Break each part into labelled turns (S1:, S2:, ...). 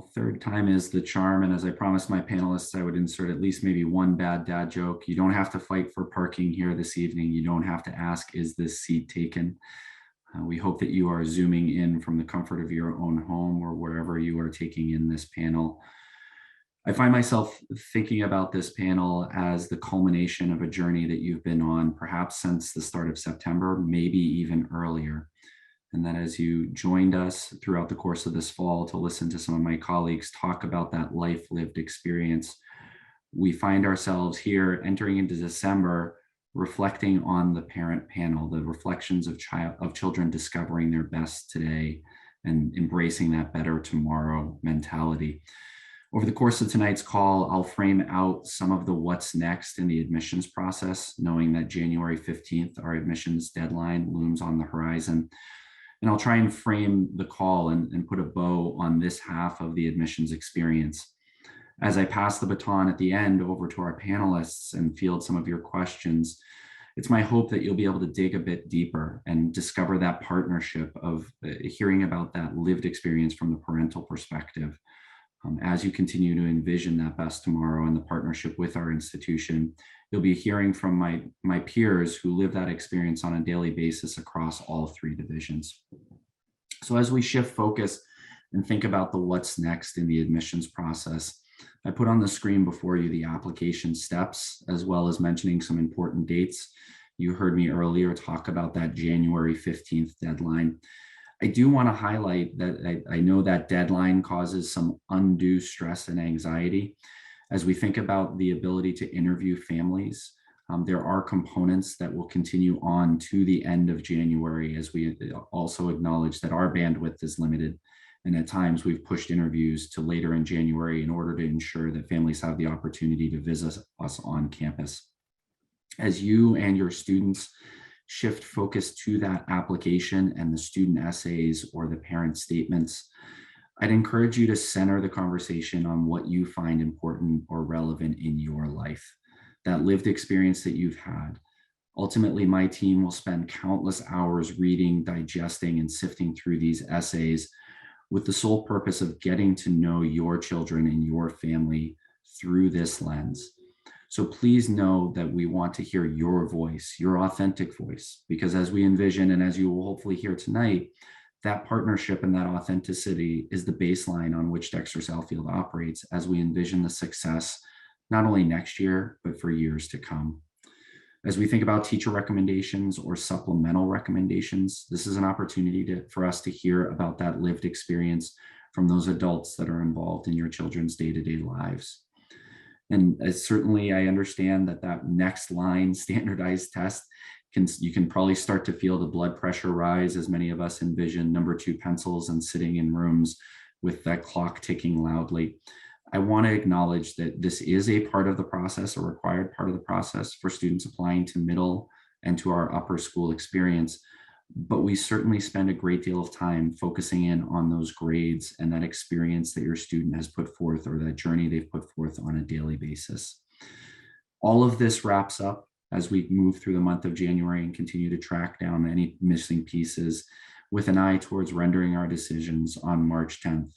S1: Well, third time is the charm. And as I promised my panelists, I would insert at least maybe one bad dad joke. You don't have to fight for parking here this evening. You don't have to ask, is this seat taken? We hope that you are zooming in from the comfort of your own home or wherever you are taking in this panel. I find myself thinking about this panel as the culmination of a journey that you've been on, perhaps since the start of September, maybe even earlier. And that as you joined us throughout the course of this fall to listen to some of my colleagues talk about that life lived experience, we find ourselves here entering into December, reflecting on the parent panel, the reflections of children discovering their best today and embracing that better tomorrow mentality. Over the course of tonight's call, I'll frame out some of the what's next in the admissions process, knowing that January 15th, our admissions deadline looms on the horizon. And I'll try and frame the call and put a bow on this half of the admissions experience. As I pass the baton at the end over to our panelists and field some of your questions, it's my hope that you'll be able to dig a bit deeper and discover that partnership of hearing about that lived experience from the parental perspective. As you continue to envision that best tomorrow and the partnership with our institution, you'll be hearing from my peers who live that experience on a daily basis across all three divisions. So as we shift focus and think about the what's next in the admissions process, I put on the screen before you the application steps, as well as mentioning some important dates. You heard me earlier talk about that January 15th deadline. I do want to highlight that I know that deadline causes some undue stress and anxiety. As we think about the ability to interview families, there are components that will continue on to the end of January, as we also acknowledge that our bandwidth is limited. And at times we've pushed interviews to later in January in order to ensure that families have the opportunity to visit us on campus. As you and your students shift focus to that application and the student essays or the parent statements, I'd encourage you to center the conversation on what you find important or relevant in your life, that lived experience that you've had. Ultimately, my team will spend countless hours reading, digesting, and sifting through these essays with the sole purpose of getting to know your children and your family through this lens. So please know that we want to hear your voice, your authentic voice, because as we envision, and as you will hopefully hear tonight, that partnership and that authenticity is the baseline on which Dexter Southfield operates as we envision the success, not only next year, but for years to come. As we think about teacher recommendations or supplemental recommendations, this is an opportunity for us to hear about that lived experience from those adults that are involved in your children's day-to-day lives. And certainly I understand that next line standardized test, you can probably start to feel the blood pressure rise as many of us envision number 2 pencils and sitting in rooms with that clock ticking loudly. I want to acknowledge that this is a part of the process, a required part of the process for students applying to middle and to our upper school experience. But we certainly spend a great deal of time focusing in on those grades and that experience that your student has put forth or that journey they've put forth on a daily basis. All of this wraps up as we move through the month of January and continue to track down any missing pieces with an eye towards rendering our decisions on March 10th.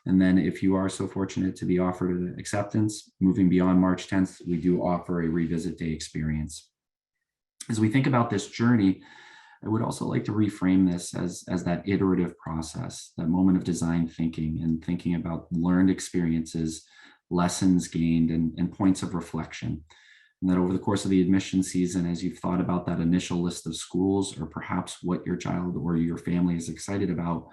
S1: And then if you are so fortunate to be offered acceptance, moving beyond March 10th, we do offer a revisit day experience. As we think about this journey, I would also like to reframe this as that iterative process, that moment of design thinking and thinking about learned experiences, lessons gained, and points of reflection. And that over the course of the admission season, as you've thought about that initial list of schools or perhaps what your child or your family is excited about,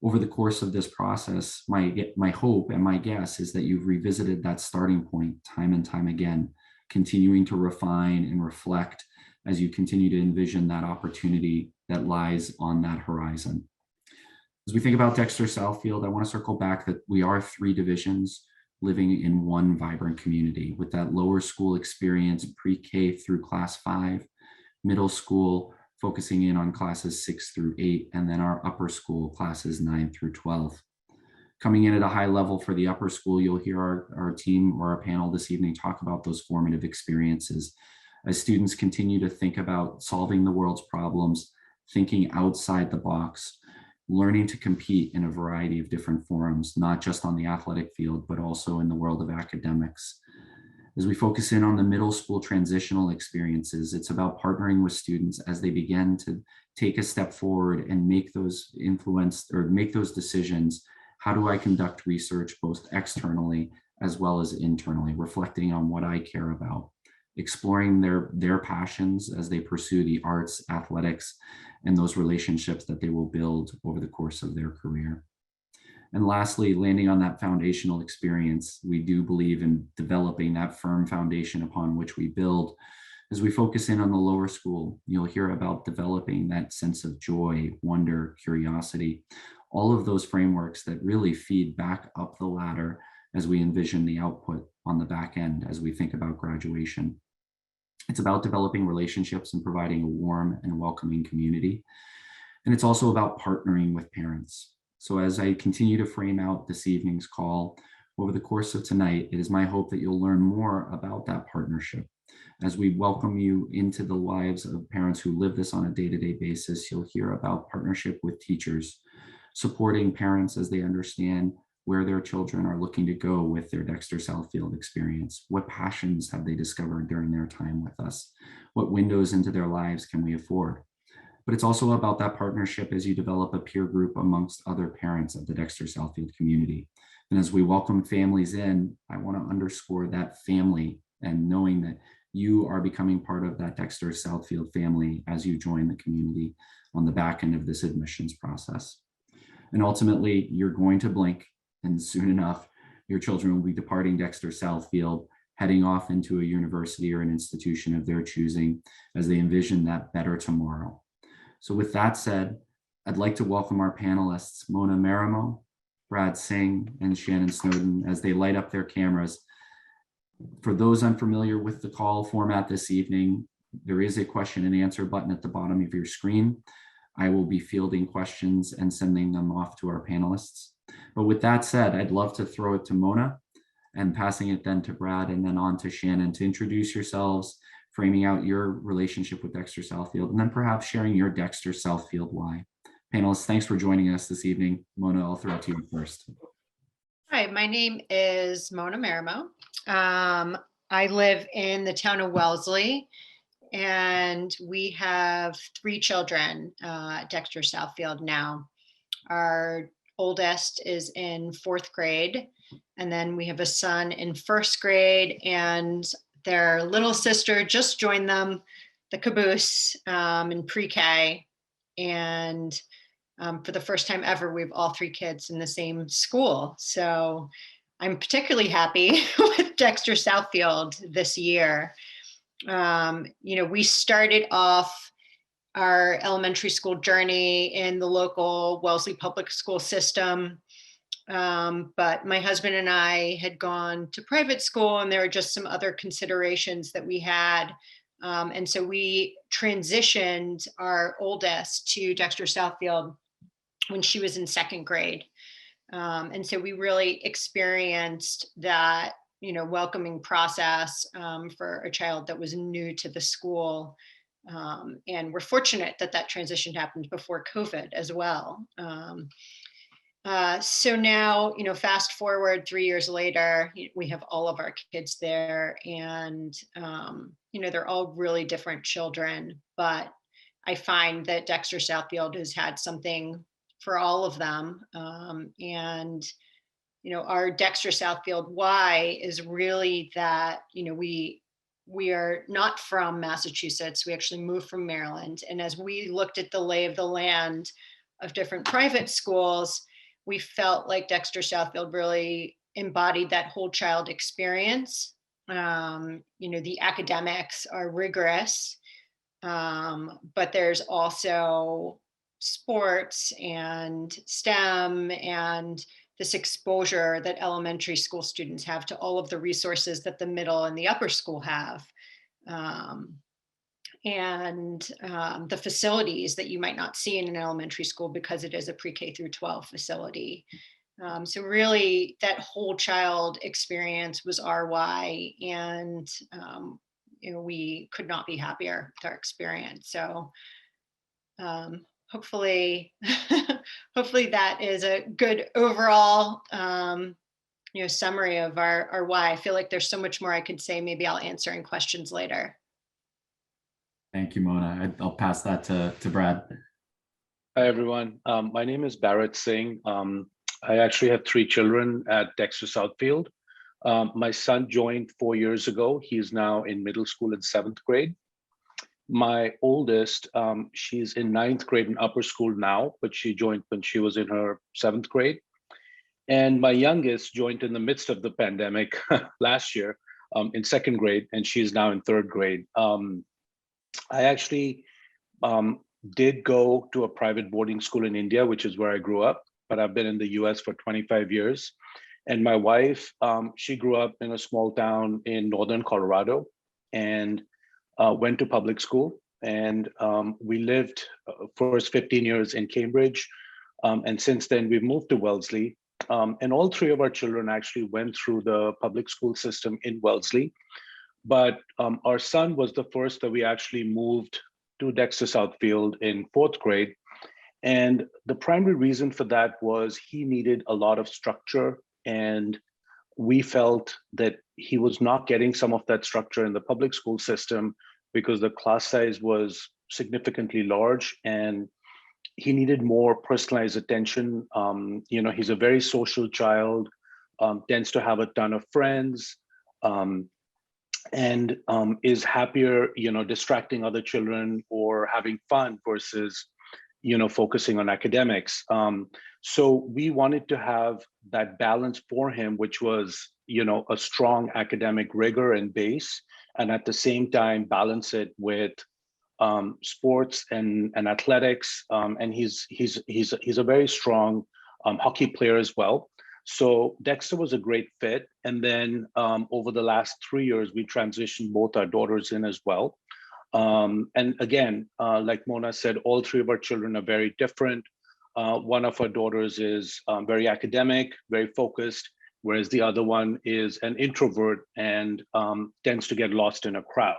S1: over the course of this process, my hope and my guess is that you've revisited that starting point time and time again, continuing to refine and reflect as you continue to envision that opportunity that lies on that horizon. As we think about Dexter Southfield, I want to circle back that we are 3 divisions living in one vibrant community with that lower school experience, pre-K through class 5, middle school focusing in on classes 6 through 8, and then our upper school classes 9 through 12. Coming in at a high level for the upper school, you'll hear our team or our panel this evening talk about those formative experiences as students continue to think about solving the world's problems, thinking outside the box, learning to compete in a variety of different forums, not just on the athletic field, but also in the world of academics. As we focus in on the middle school transitional experiences, it's about partnering with students as they begin to take a step forward and make those decisions. How do I conduct research both externally as well as internally, reflecting on what I care about, exploring their passions as they pursue the arts, athletics, and those relationships that they will build over the course of their career. And lastly, landing on that foundational experience, we do believe in developing that firm foundation upon which we build. As we focus in on the lower school, you'll hear about developing that sense of joy, wonder, curiosity, all of those frameworks that really feed back up the ladder as we envision the output on the back end as we think about graduation. It's about developing relationships and providing a warm and welcoming community. And it's also about partnering with parents. So as I continue to frame out this evening's call, over the course of tonight, it is my hope that you'll learn more about that partnership. As we welcome you into the lives of parents who live this on a day-to-day basis, you'll hear about partnership with teachers, supporting parents as they understand where their children are looking to go with their Dexter Southfield experience. What passions have they discovered during their time with us? What windows into their lives can we afford? But it's also about that partnership as you develop a peer group amongst other parents of the Dexter Southfield community. And as we welcome families in, I want to underscore that family and knowing that you are becoming part of that Dexter Southfield family as you join the community on the back end of this admissions process. And ultimately, you're going to blink, and soon enough, your children will be departing Dexter Southfield, heading off into a university or an institution of their choosing as they envision that better tomorrow. So with that said, I'd like to welcome our panelists, Mona Marimo, Brad Singh, and Shannon Snowden, as they light up their cameras. For those unfamiliar with the call format this evening, there is a question and answer button at the bottom of your screen. I will be fielding questions and sending them off to our panelists. But with that said, I'd love to throw it to Mona and passing it then to Brad and then on to Shannon to introduce yourselves, framing out your relationship with Dexter Southfield, and then perhaps sharing your Dexter Southfield why. Panelists, thanks for joining us this evening. Mona, I'll throw it to you first.
S2: Hi, my name is Mona Marimo. I live in the town of Wellesley, and we have 3 children at Dexter Southfield now. Our oldest is in 4th grade, and then we have a son in 1st grade, and their little sister just joined them, the caboose, in pre-K. And for the first time ever, we have all 3 kids in the same school. So I'm particularly happy with Dexter Southfield this year. We started off our elementary school journey in the local Wellesley public school system. But my husband and I had gone to private school, and there were just some other considerations that we had. And so we transitioned our oldest to Dexter Southfield when she was in 2nd grade. And so we really experienced that, welcoming process for a child that was new to the school. And we're fortunate that that transition happened before COVID as well. So now, fast forward 3 years later, we have all of our kids there, and, they're all really different children, but I find that Dexter Southfield has had something for all of them. And, our Dexter Southfield why is really that, we are not from Massachusetts. We actually moved from Maryland. And as we looked at the lay of the land of different private schools, we felt like Dexter Southfield really embodied that whole child experience. The academics are rigorous, but there's also sports and STEM and this exposure that elementary school students have to all of the resources that the middle and the upper school have. And the facilities that you might not see in an elementary school because it is a pre-K through 12 facility. So really that whole child experience was our why, and we could not be happier with our experience. So hopefully hopefully that is a good overall summary of our why. I feel like there's so much more I could say. Maybe I'll answer in questions later.
S1: Thank you, Mona. I'll pass that to Brad.
S3: Hi, everyone. My name is Bharat Singh. I actually have 3 children at Dexter Southfield. My son joined 4 years ago. He's now in middle school in 7th grade. My oldest, she's in 9th grade in upper school now, but she joined when she was in her 7th grade. And my youngest joined in the midst of the pandemic last year in 2nd grade, and she's now in 3rd grade. I actually did go to a private boarding school in India, which is where I grew up, but I've been in the US for 25 years. And my wife, she grew up in a small town in northern Colorado and went to public school. And we lived first 15 years in Cambridge. And since then, we've moved to Wellesley. And all 3 of our children actually went through the public school system in Wellesley. But our son was the first that we actually moved to Dexter Southfield in 4th grade. And the primary reason for that was he needed a lot of structure. And we felt that he was not getting some of that structure in the public school system because the class size was significantly large and he needed more personalized attention. He's a very social child, tends to have a ton of friends, and is happier, distracting other children or having fun versus, focusing on academics. So we wanted to have that balance for him, which was, a strong academic rigor and base, and at the same time balance it with sports and athletics. And he's a very strong hockey player as well. So Dexter was a great fit. And then over the last 3 years, we transitioned both our daughters in as well. And again, like Mona said, all 3 of our children are very different. One of our daughters is very academic, very focused, whereas the other one is an introvert and tends to get lost in a crowd.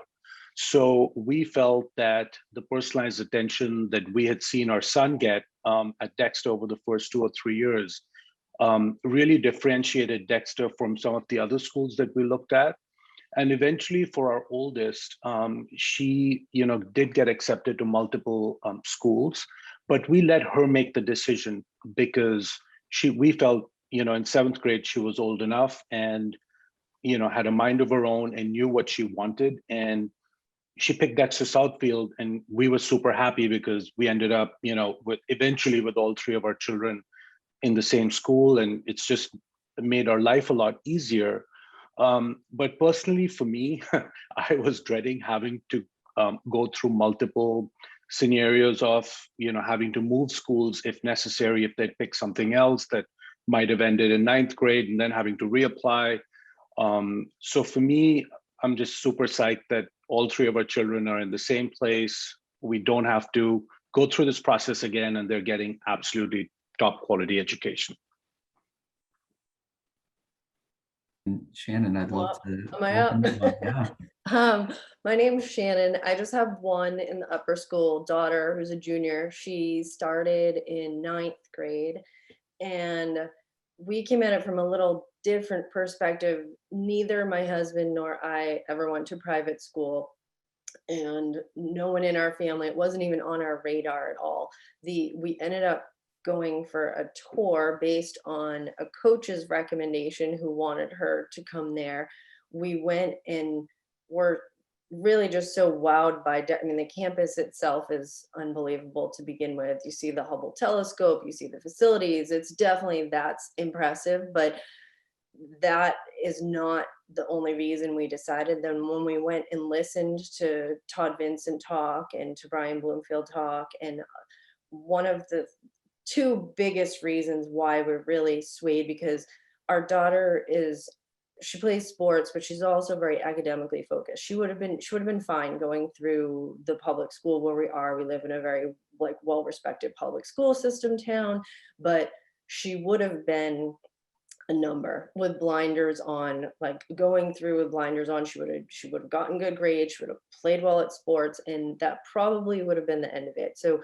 S3: So we felt that the personalized attention that we had seen our son get at Dexter over the first 2 or 3 years really differentiated Dexter from some of the other schools that we looked at. And eventually for our oldest, she did get accepted to multiple schools, but we let her make the decision because we felt, in 7th grade, she was old enough and, had a mind of her own and knew what she wanted. And she picked Dexter Southfield, and we were super happy because we ended up, eventually with all 3 of our children in the same school, and it's just made our life a lot easier. But personally for me, I was dreading having to go through multiple scenarios of, having to move schools if necessary, if they'd pick something else that might have ended in 9th grade and then having to reapply. So for me, I'm just super psyched that all 3 of our children are in the same place. We don't have to go through this process again, and they're getting absolutely top quality education.
S1: And Shannon, I'd love to.
S4: Am I up?
S1: Yeah.
S4: My name's Shannon. I just have one in the upper school daughter who's a junior. She started in 9th grade, and we came at it from a little different perspective. Neither my husband nor I ever went to private school, and no one in our family, it wasn't even on our radar at all. We ended up going for a tour based on a coach's recommendation who wanted her to come there. We went and were really just so wowed by, the campus itself is unbelievable to begin with. You see the Hubble telescope, you see the facilities. It's definitely, that's impressive, but that is not the only reason we decided. Then when we went and listened to Todd Vincent talk and to Brian Bloomfield talk, and one of the 2 biggest reasons why we're really swayed, because our daughter she plays sports, but she's also very academically focused. She would have been fine going through the public school where we are. We live in a very well-respected public school system town, but she would have been a number with blinders on, going through with blinders on. She would have gotten good grades. She would have played well at sports, and that probably would have been the end of it. So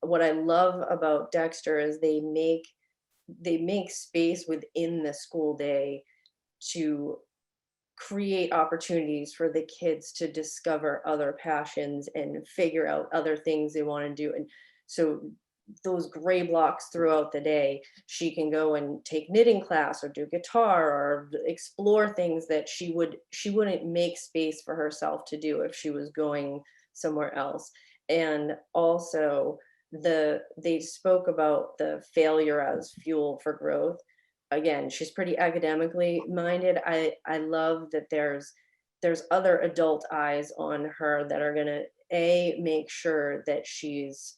S4: what I love about Dexter is they make space within the school day to create opportunities for the kids to discover other passions and figure out other things they want to do. And so those gray blocks throughout the day, she can go and take knitting class or do guitar or explore things that she wouldn't make space for herself to do if she was going somewhere else. And also they spoke about the failure as fuel for growth. Again, she's pretty academically minded. I love that there's other adult eyes on her that are going to make sure that she's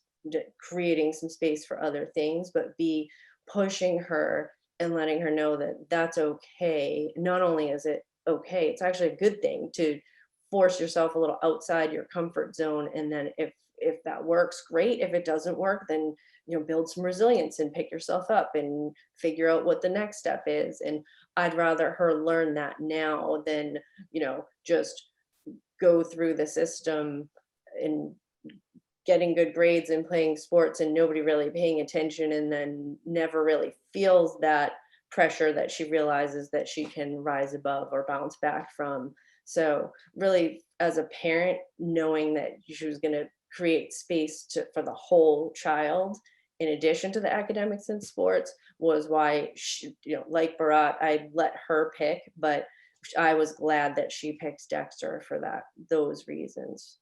S4: creating some space for other things, but b, pushing her and letting her know that that's okay. Not only is it okay, it's actually a good thing to force yourself a little outside your comfort zone. And then if that works, great. If it doesn't work, then build some resilience and pick yourself up and figure out what the next step is. And I'd rather her learn that now than just go through the system and getting good grades and playing sports and nobody really paying attention, and then never really feels that pressure that she realizes that she can rise above or bounce back from. So really, as a parent, knowing that she was going to create space for the whole child in addition to the academics and sports was why she, like Bharat, I let her pick, but I was glad that she picked Dexter for those reasons.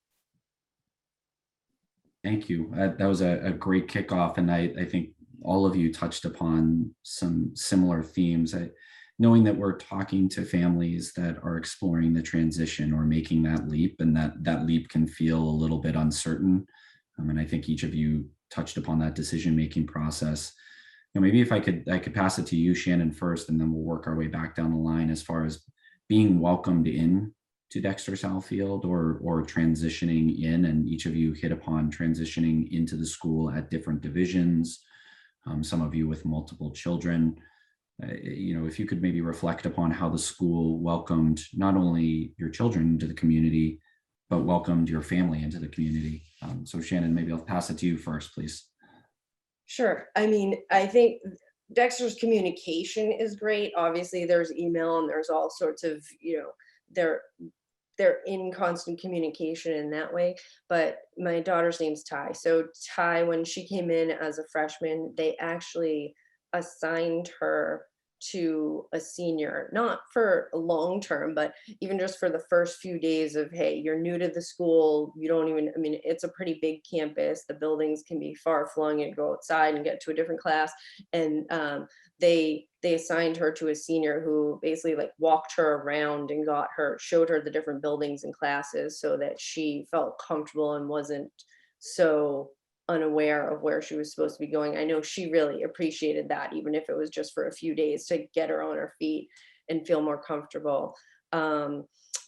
S1: Thank you. That was a great kickoff. And I think all of you touched upon some similar themes. Knowing that we're talking to families that are exploring the transition or making that leap, and that leap can feel a little bit uncertain. And I think each of you touched upon that decision-making process. Maybe if I could pass it to you, Shannon, first, and then we'll work our way back down the line as far as being welcomed in to Dexter Southfield or transitioning in, and each of you hit upon transitioning into the school at different divisions, some of you with multiple children. If you could maybe reflect upon how the school welcomed not only your children into the community, but welcomed your family into the community. So Shannon, maybe I'll pass it to you first, please.
S4: Sure. I think Dexter's communication is great. Obviously there's email and there's all sorts of, they're in constant communication in that way. But my daughter's name's Ty. So Ty, when she came in as a freshman, they actually assigned her to a senior, not for a long term, but even just for the first few days of, hey, you're new to the school. You don't even, it's a pretty big campus. The buildings can be far flung and go outside and get to a different class. And they assigned her to a senior who basically like walked her around and showed her the different buildings and classes so that she felt comfortable and wasn't so unaware of where she was supposed to be going. I know she really appreciated that, even if it was just for a few days to get her on her feet and feel more comfortable.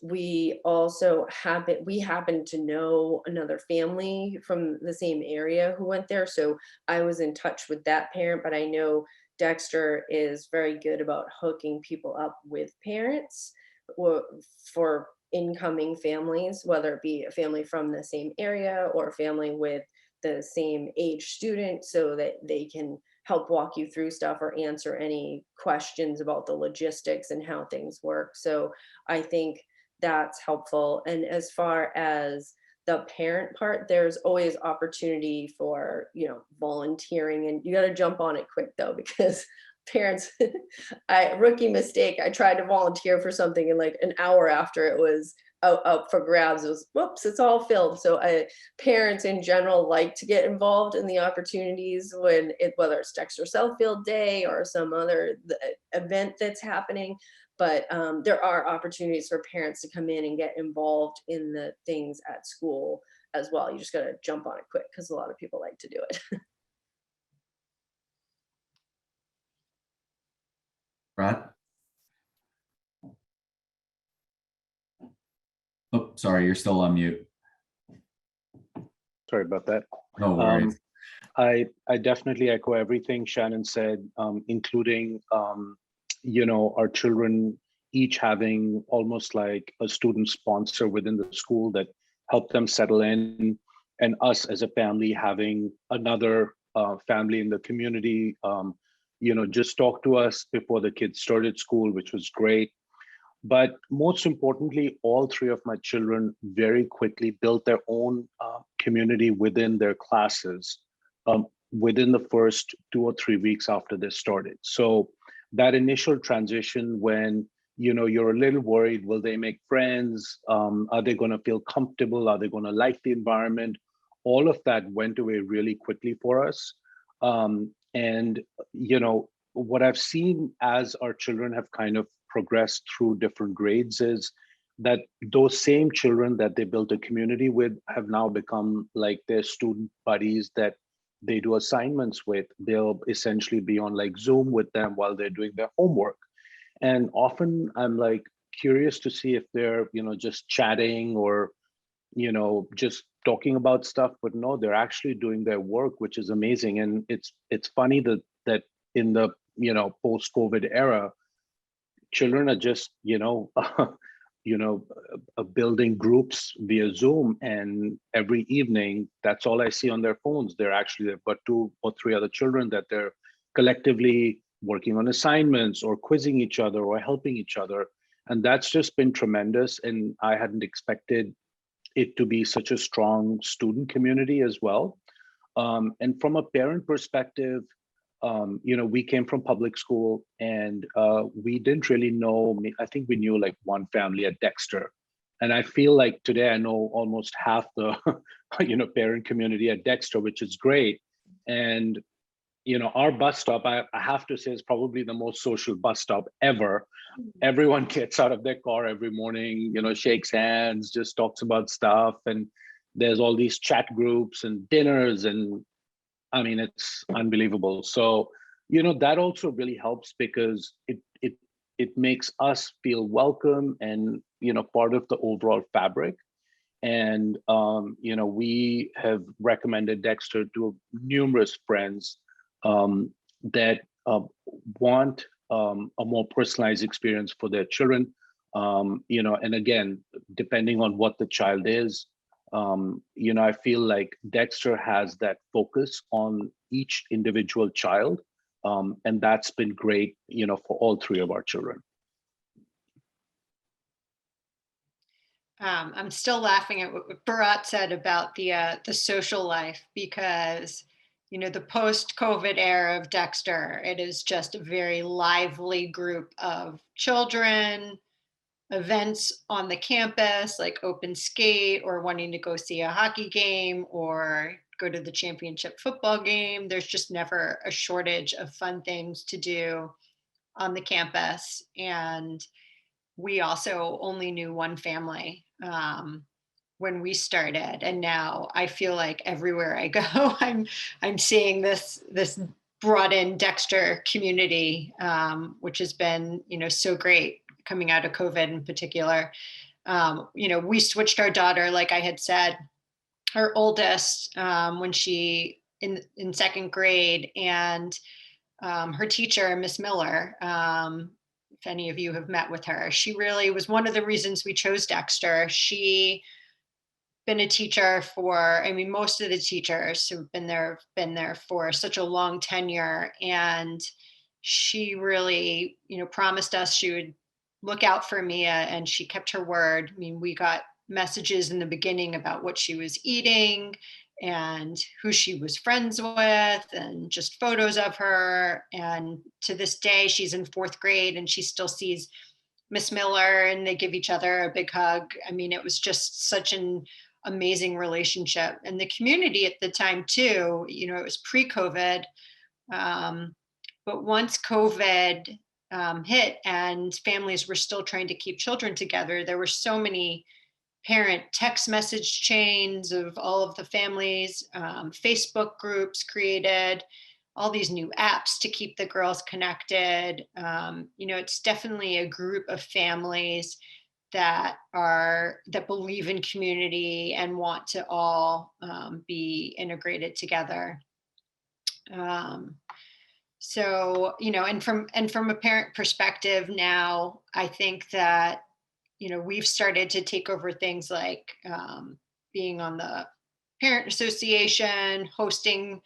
S4: We also happened to know another family from the same area who went there. So I was in touch with that parent, but I know Dexter is very good about hooking people up with parents for incoming families, whether it be a family from the same area or a family with the same age student, so that they can help walk you through stuff or answer any questions about the logistics and how things work. So I think that's helpful. And as far as the parent part, there's always opportunity for, volunteering, and you got to jump on it quick though, because parents, rookie mistake, I tried to volunteer for something and like an hour after it was up for grabs, it was, whoops, it's all filled. So parents in general like to get involved in the opportunities whether it's Dexter Southfield Day or some other event that's happening. But there are opportunities for parents to come in and get involved in the things at school as well. You just got to jump on it quick because a lot of people like to do it.
S1: Brad? Oh, sorry, you're still on mute.
S3: Sorry about that.
S1: No worries.
S3: I definitely echo everything Shannon said, including, our children each having almost like a student sponsor within the school that helped them settle in and us as a family having another family in the community, just talk to us before the kids started school, which was great. But most importantly, all three of my children very quickly built their own community within their classes within the first 2 or 3 weeks after they started. So that initial transition when you're a little worried, will they make friends? Are they going to feel comfortable? Are they going to like the environment? All of that went away really quickly for us. And what I've seen as our children have kind of progressed through different grades is that those same children that they built a community with have now become like their student buddies that they do assignments with. They'll essentially be on like Zoom with them while they're doing their homework. And often I'm like curious to see if they're, just chatting or, just talking about stuff, but no, they're actually doing their work, which is amazing. And it's funny that in the, post-COVID era, children are just, building groups via Zoom, and every evening, that's all I see on their phones. They've got 2 or 3 other children that they're collectively working on assignments or quizzing each other or helping each other. And that's just been tremendous. And I hadn't expected it to be such a strong student community as well. And from a parent perspective, we came from public school, and we didn't really know. I think we knew like one family at Dexter, and I feel like today I know almost half the parent community at Dexter, which is great. And our bus stop, I have to say, is probably the most social bus stop ever. Everyone gets out of their car every morning, shakes hands, just talks about stuff, and there's all these chat groups and dinners, and I mean, it's unbelievable. So, that also really helps because it makes us feel welcome and, part of the overall fabric. And, we have recommended Dexter to numerous friends that want a more personalized experience for their children. And again, depending on what the child is, I feel like Dexter has that focus on each individual child. And that's been great, for all three of our children.
S2: I'm still laughing at what Bharat said about the social life, because the post-COVID era of Dexter, it is just a very lively group of children, events on the campus like open skate or wanting to go see a hockey game or go to the championship football game. There's just never a shortage of fun things to do on the campus. And we also only knew one family when we started, and now I feel like everywhere I go, I'm seeing this broadened Dexter community, which has been so great coming out of COVID in particular. We switched our daughter, like I had said, our oldest, when she in second grade, and her teacher, Miss Miller, if any of you have met with her, she really was one of the reasons we chose Dexter. She been a teacher for, I mean, most of the teachers who've been there for such a long tenure. And she really, promised us she would look out for Mia, and she kept her word. I mean, we got messages in the beginning about what she was eating and who she was friends with, and just photos of her. And to this day, she's in fourth grade and she still sees Miss Miller and they give each other a big hug. I mean, it was just such an amazing relationship. And the community at the time too, it was pre-COVID. But once COVID hit and families were still trying to keep children together, there were so many parent text message chains of all of the families, Facebook groups created, all these new apps to keep the girls connected. It's definitely a group of families that believe in community and want to all be integrated together. So, and from a parent perspective now, I think that, we've started to take over things like being on the parent association, hosting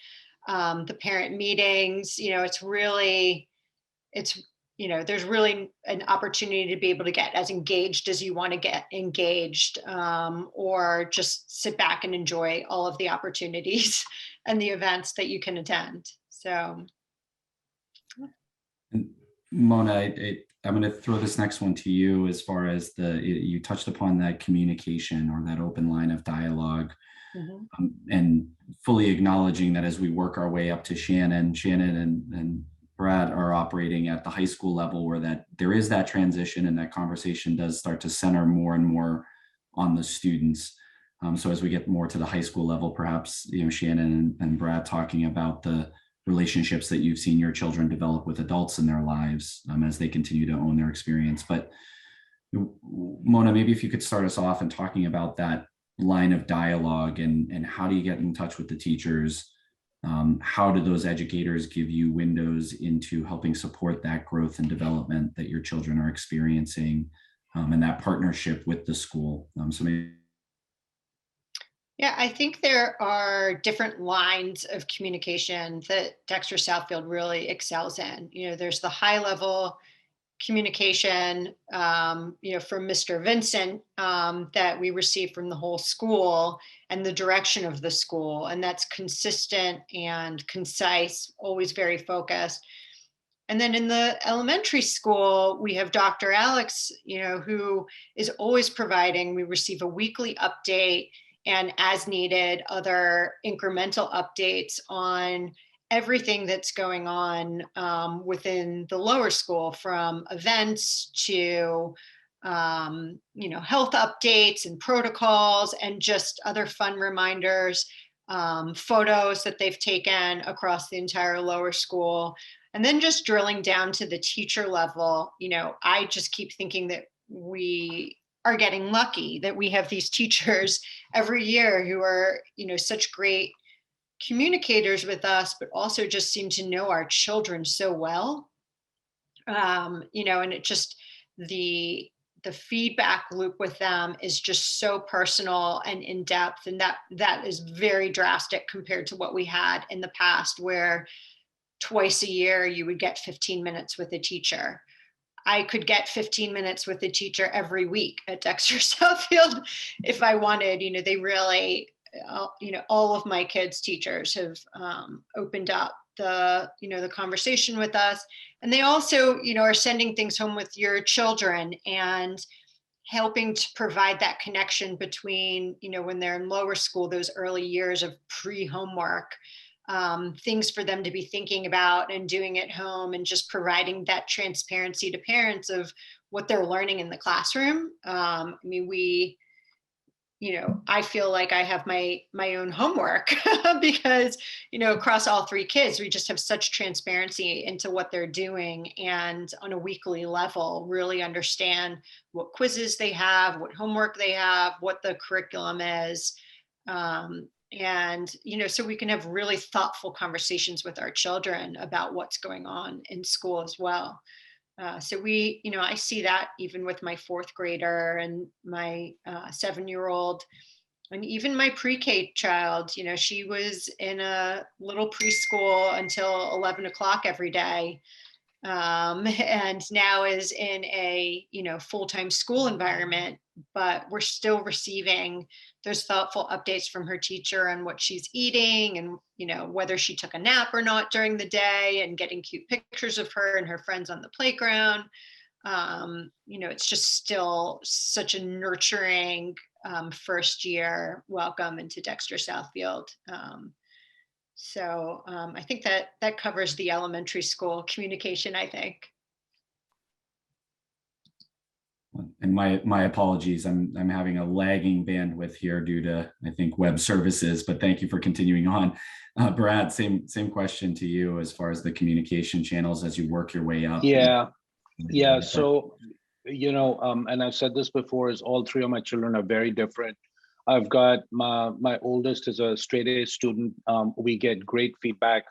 S2: the parent meetings. There's really an opportunity to be able to get as engaged as you want to get engaged, or just sit back and enjoy all of the opportunities and the events that you can attend. So,
S1: And Mona, I'm going to throw this next one to you as far as you touched upon that communication or that open line of dialogue, and fully acknowledging that as we work our way up to Shannon and Brad are operating at the high school level where that there is that transition and that conversation does start to center more and more on the students. So as we get more to the high school level, perhaps, Shannon and Brad talking about the relationships that you've seen your children develop with adults in their lives, as they continue to own their experience. But Mona, maybe if you could start us off in talking about that line of dialogue and how do you get in touch with the teachers? How do those educators give you windows into helping support that growth and development that your children are experiencing, and that partnership with the school? So maybe.
S2: Yeah, I think there are different lines of communication that Dexter Southfield really excels in. There's the high level communication, from Mr. Vincent, that we receive from the whole school and the direction of the school. And that's consistent and concise, always very focused. And then in the elementary school, we have Dr. Alex, who is always providing, we receive a weekly update and as needed, other incremental updates on everything that's going on within the lower school, from events to health updates and protocols, and just other fun reminders, photos that they've taken across the entire lower school. And then just drilling down to the teacher level, I just keep thinking that we are getting lucky that we have these teachers every year who are, such great communicators with us, but also just seem to know our children so well. And it just, the feedback loop with them is just so personal and in depth. And that is very drastic compared to what we had in the past, where twice a year you would get 15 minutes with a teacher. I could get 15 minutes with a teacher every week at Dexter Southfield if I wanted. They really, all of my kids' teachers have opened up the conversation with us. And they also, are sending things home with your children and helping to provide that connection between, when they're in lower school, those early years of pre-homework, things for them to be thinking about and doing at home, and just providing that transparency to parents of what they're learning in the classroom. I feel like I have my own homework because, across all three kids, we just have such transparency into what they're doing, and on a weekly level, really understand what quizzes they have, what homework they have, what the curriculum is. And, so we can have really thoughtful conversations with our children about what's going on in school as well. So I see that even with my fourth grader and my 7-year-old, and even my pre-K child. She was in a little preschool until 11 o'clock every day. And now is in a full-time school environment, but we're still receiving those thoughtful updates from her teacher on what she's eating, and whether she took a nap or not during the day, and getting cute pictures of her and her friends on the playground. It's just still such a nurturing first year welcome into Dexter Southfield. So I think that covers the elementary school communication, I think.
S1: And my apologies, I'm having a lagging bandwidth here due to, I think, web services, but thank you for continuing on. Brad, same question to you as far as the communication channels as you work your way up.
S3: Yeah. So, and I've said this before, is all three of my children are very different. I've got my oldest is a straight A student. We get great feedback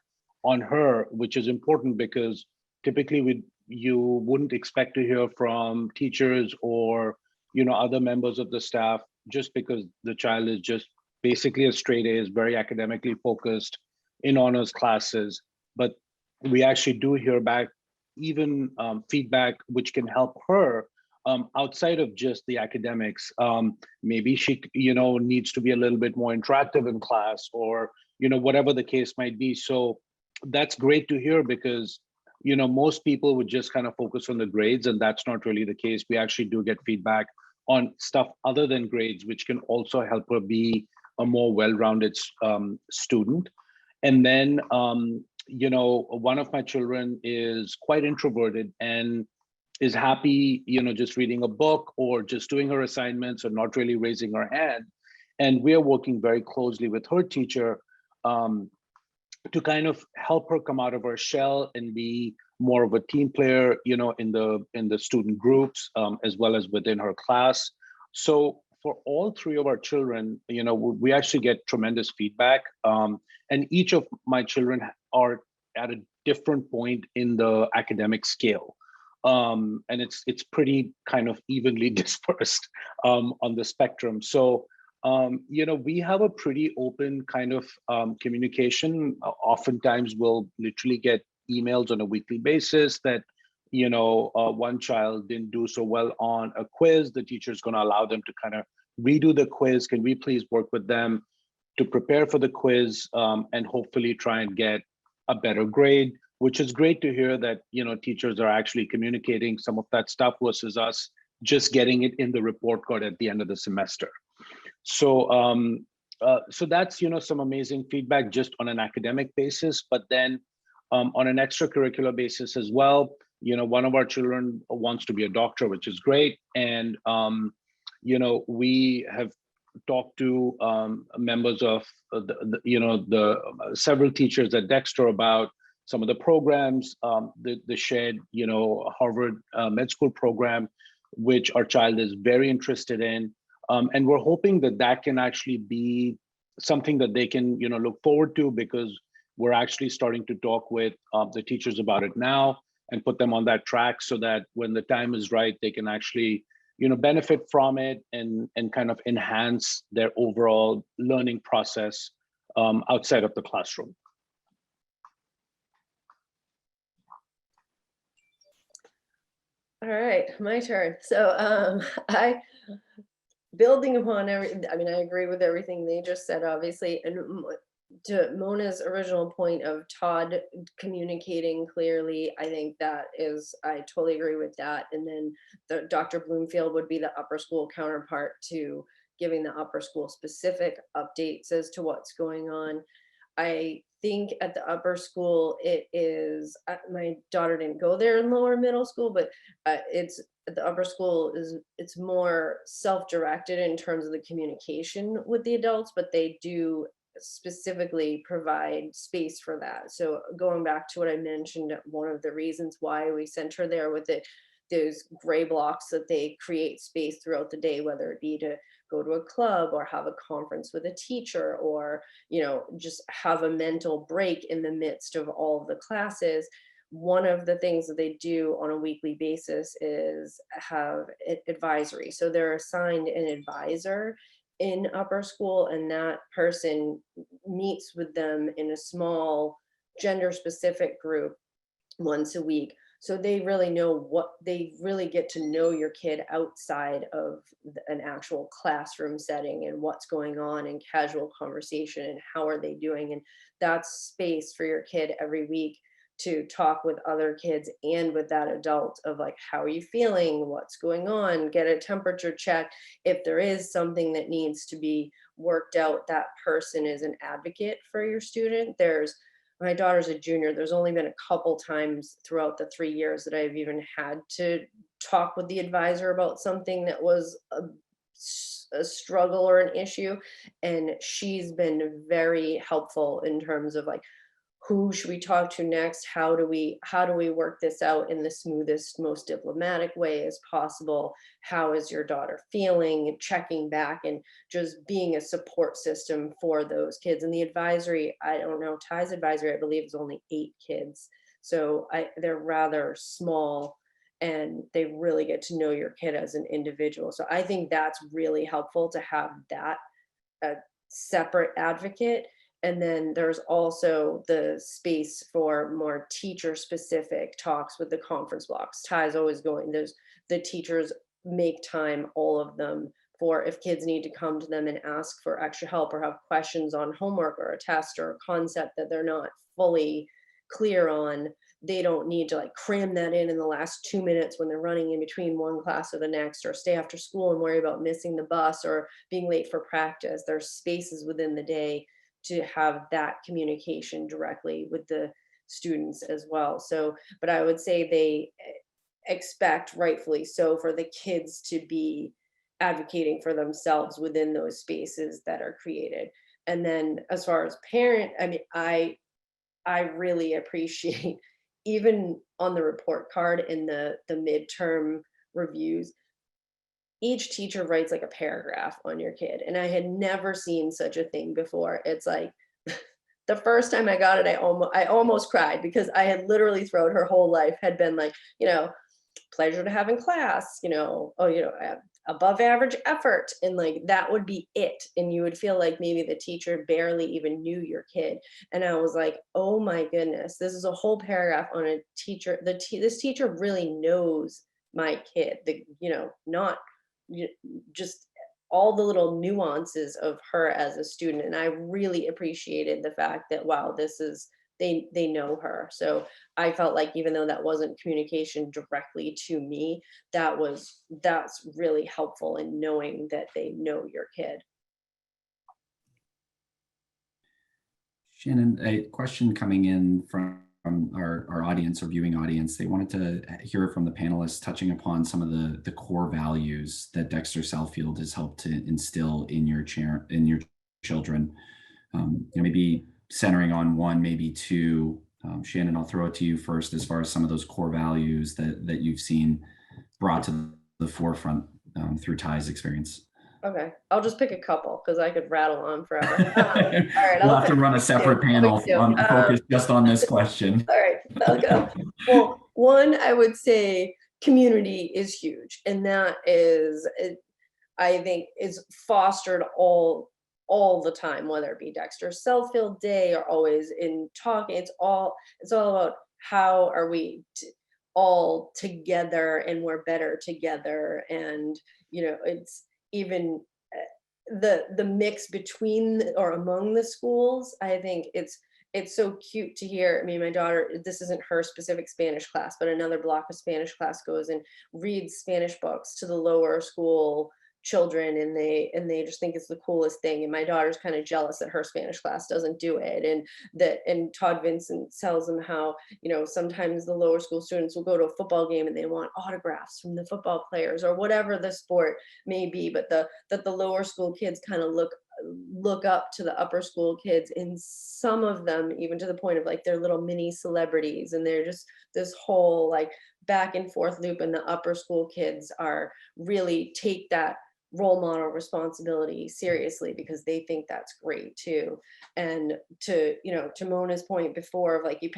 S3: on her, which is important because typically you wouldn't expect to hear from teachers or other members of the staff, just because the child is just basically a straight A, is very academically focused in honors classes, but we actually do hear back even feedback which can help her outside of just the academics. Maybe she, needs to be a little bit more interactive in class, or, whatever the case might be. So that's great to hear, because, most people would just kind of focus on the grades, and that's not really the case. We actually do get feedback on stuff other than grades, which can also help her be a more well-rounded student. And then, one of my children is quite introverted and is happy, just reading a book or just doing her assignments or not really raising her hand. And we are working very closely with her teacher to kind of help her come out of her shell and be more of a team player, in the student groups, as well as within her class. So for all three of our children, we actually get tremendous feedback. And each of my children are at a different point in the academic scale. And it's pretty kind of evenly dispersed on the spectrum. So, we have a pretty open kind of communication. Oftentimes we'll literally get emails on a weekly basis that, one child didn't do so well on a quiz. The teacher is going to allow them to kind of redo the quiz. Can we please work with them to prepare for the quiz, and hopefully try and get a better grade, which is great to hear that, teachers are actually communicating some of that stuff versus us just getting it in the report card at the end of the semester. So, so that's, some amazing feedback just on an academic basis, but then on an extracurricular basis as well. One of our children wants to be a doctor, which is great. And, we have talked to members of the several teachers at Dexter about some of the programs, the shared, Harvard med school program, which our child is very interested in. And we're hoping that that can actually be something that they can, look forward to, because we're actually starting to talk with the teachers about it now and put them on that track, so that when the time is right, they can actually, benefit from it and kind of enhance their overall learning process outside of the classroom.
S4: All right, my turn. So building upon everything, I agree with everything they just said, obviously. And to Mona's original point of Todd communicating clearly, I think I totally agree with that. And then Dr. Bloomfield would be the upper school counterpart to giving the upper school specific updates as to what's going on. I think at the upper school, it is, my daughter didn't go there in lower middle school, but the upper school it's more self-directed in terms of the communication with the adults, but they do specifically provide space for that. So going back to what I mentioned, one of the reasons why we sent her there with those gray blocks that they create space throughout the day, whether it be to go to a club or have a conference with a teacher, or just have a mental break in the midst of all of the classes. One of the things that they do on a weekly basis is have advisory. So they're assigned an advisor in upper school, and that person meets with them in a small gender specific group once a week. So they really get to know your kid outside of an actual classroom setting, and what's going on in casual conversation and how are they doing. And that's space for your kid every week to talk with other kids and with that adult of like, how are you feeling? What's going on? Get a temperature check. If there is something that needs to be worked out, that person is an advocate for your student. My daughter's a junior. There's only been a couple times throughout the 3 years that I've even had to talk with the advisor about something that was a struggle or an issue. And she's been very helpful in terms of like, who should we talk to next? How do we work this out in the smoothest, most diplomatic way as possible? How is your daughter feeling? Checking back and just being a support system for those kids. And the advisory, I don't know, Ty's advisory, I believe, is only 8 kids. So they're rather small, and they really get to know your kid as an individual. So I think that's really helpful to have that separate advocate. And then there's also the space for more teacher specific talks with the conference blocks. Ty's always going, there's the teachers make time, all of them, for if kids need to come to them and ask for extra help or have questions on homework or a test or a concept that they're not fully clear on. They don't need to like cram that in the last 2 minutes when they're running in between one class or the next, or stay after school and worry about missing the bus or being late for practice. There's spaces within the day to have that communication directly with the students as well. So, but I would say they expect, rightfully so, for the kids to be advocating for themselves within those spaces that are created. And then as far as parent, I mean, I really appreciate even on the report card in the midterm reviews, each teacher writes like a paragraph on your kid. And I had never seen such a thing before. It's like the first time I got it, I almost cried because I had literally throughout her whole life had been like, pleasure to have in class, above average effort. And like, that would be it. And you would feel like maybe the teacher barely even knew your kid. And I was like, oh my goodness, this is a whole paragraph on a teacher. This teacher really knows my kid, not just all the little nuances of her as a student. And I really appreciated the fact that, wow, they know her. So I felt like even though that wasn't communication directly to me, that's really helpful in knowing that they know your kid.
S1: Shannon, a question coming in from our audience or viewing audience. They wanted to hear from the panelists touching upon some of the core values that Dexter Southfield has helped to instill in your children. Maybe centering on one, maybe two. Shannon, I'll throw it to you first as far as some of those core values that you've seen brought to the forefront through Ty's experience.
S4: Okay, I'll just pick a couple because I could rattle on forever. All right,
S1: we'll have to run a separate panel focused just on this question.
S4: All right, I'll go. Well, one, I would say community is huge, and that is, I think, is fostered all the time, whether it be Dexter Southfield Day or always in talking. It's all about how are we all together and we're better together, and it's even the mix between or among the schools. I think it's so cute to hear. I mean, my daughter, this isn't her specific Spanish class, but another block of Spanish class goes and reads Spanish books to the lower school children, and they just think it's the coolest thing. And my daughter's kind of jealous that her Spanish class doesn't do it. And Todd Vincent tells them how, sometimes the lower school students will go to a football game and they want autographs from the football players or whatever the sport may be, but that the lower school kids kind of look up to the upper school kids, and some of them even to the point of like they're little mini celebrities, and they're just this whole like back and forth loop. And the upper school kids are really take that role model responsibility seriously because they think that's great too. And to Mona's point before of like the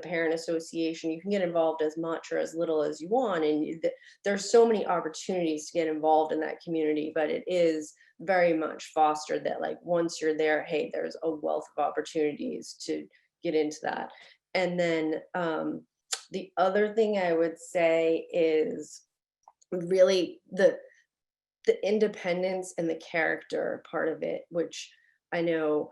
S4: parent association, you can get involved as much or as little as you want, and there's so many opportunities to get involved in that community, but it is very much fostered that like once you're there, hey, there's a wealth of opportunities to get into that. And then the other thing I would say is really the independence and the character part of it, which I know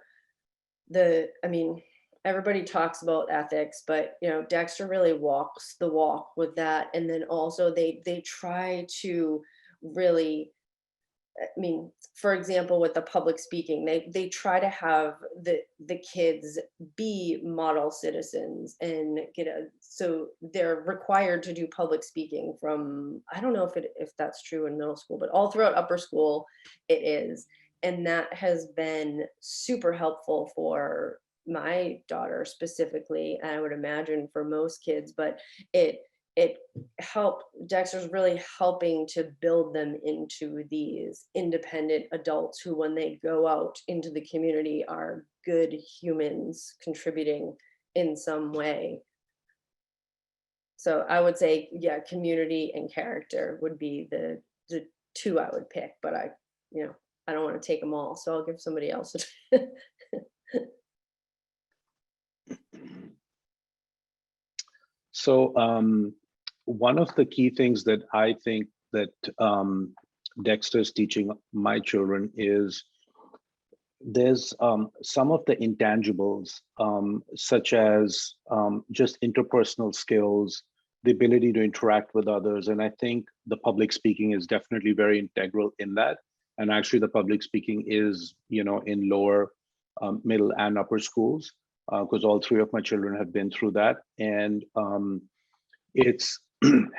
S4: everybody talks about ethics, but Dexter really walks the walk with that. And then also they try to really, for example, with the public speaking, they try to have the kids be model citizens and so they're required to do public speaking from, I don't know if that's true in middle school, but all throughout upper school it is. And that has been super helpful for my daughter specifically, and I would imagine for most kids, but it Dexter's really helping to build them into these independent adults who, when they go out into the community, are good humans contributing in some way. So I would say, yeah, community and character would be the two I would pick, but I I don't want to take them all, so I'll give somebody else.
S3: So one of the key things that I think that Dexter's teaching my children is there's some of the intangibles, such as just interpersonal skills, the ability to interact with others. And I think the public speaking is definitely very integral in that. And actually the public speaking is, in lower, middle and upper schools, because all three of my children have been through that. And it's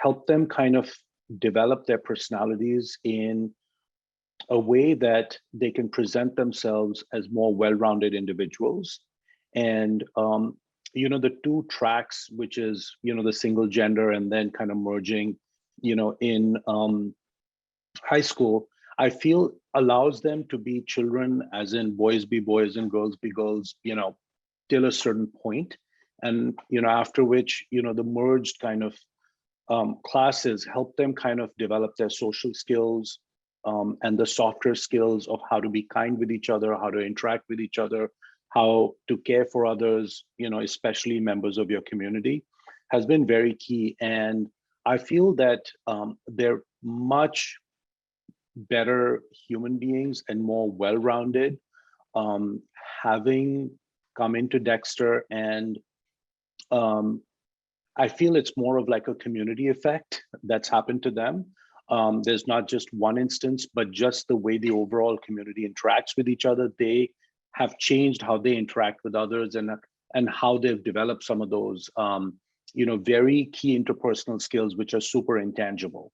S3: helped them kind of develop their personalities in a way that they can present themselves as more well-rounded individuals. And the two tracks, which is the single gender and then kind of merging in high school, I feel allows them to be children, as in boys be boys and girls be girls, till a certain point. And after which the merged kind of classes help them kind of develop their social skills, and the softer skills of how to be kind with each other, how to interact with each other, how to care for others, especially members of your community, has been very key. And I feel that they're much better human beings and more well-rounded, having come into Dexter. And I feel it's more of like a community effect that's happened to them. There's not just one instance, but just the way the overall community interacts with each other. They have changed how they interact with others, and how they've developed some of those very key interpersonal skills, which are super intangible.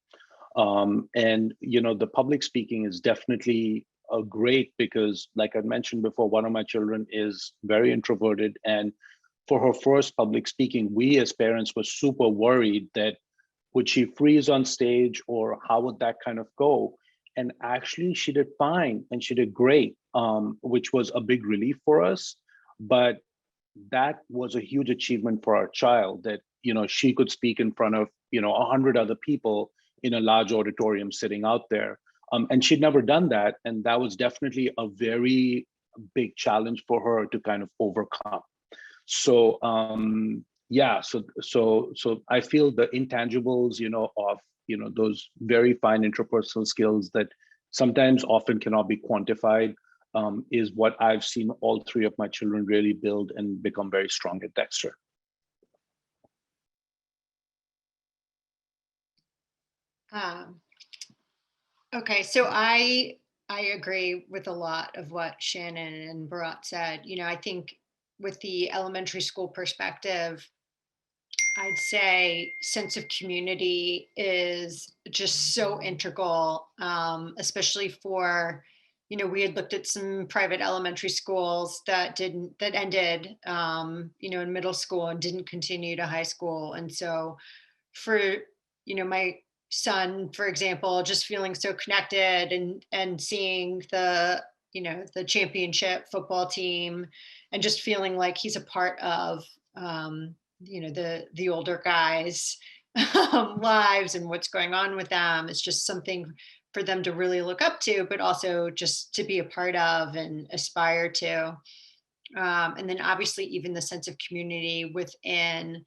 S3: And the public speaking is definitely great, because like I mentioned before, one of my children is very introverted, and for her first public speaking, we as parents were super worried that would she freeze on stage, or how would that kind of go? And actually she did fine, and she did great, which was a big relief for us. But that was a huge achievement for our child, that she could speak in front of 100 other people in a large auditorium sitting out there, and she'd never done that. And that was definitely a very big challenge for her to kind of overcome. So yeah, so I feel the intangibles of those very fine interpersonal skills that sometimes often cannot be quantified, is what I've seen all three of my children really build and become very strong at Dexter.
S2: Okay, so I agree with a lot of what Shannon and Bharat said. I think with the elementary school perspective, I'd say sense of community is just so integral, especially for, we had looked at some private elementary schools that ended, in middle school and didn't continue to high school. And so for, my son, for example, just feeling so connected and seeing the championship football team, and just feeling like he's a part of, the older guys' lives and what's going on with them. It's just something for them to really look up to, but also just to be a part of and aspire to. And then obviously even the sense of community within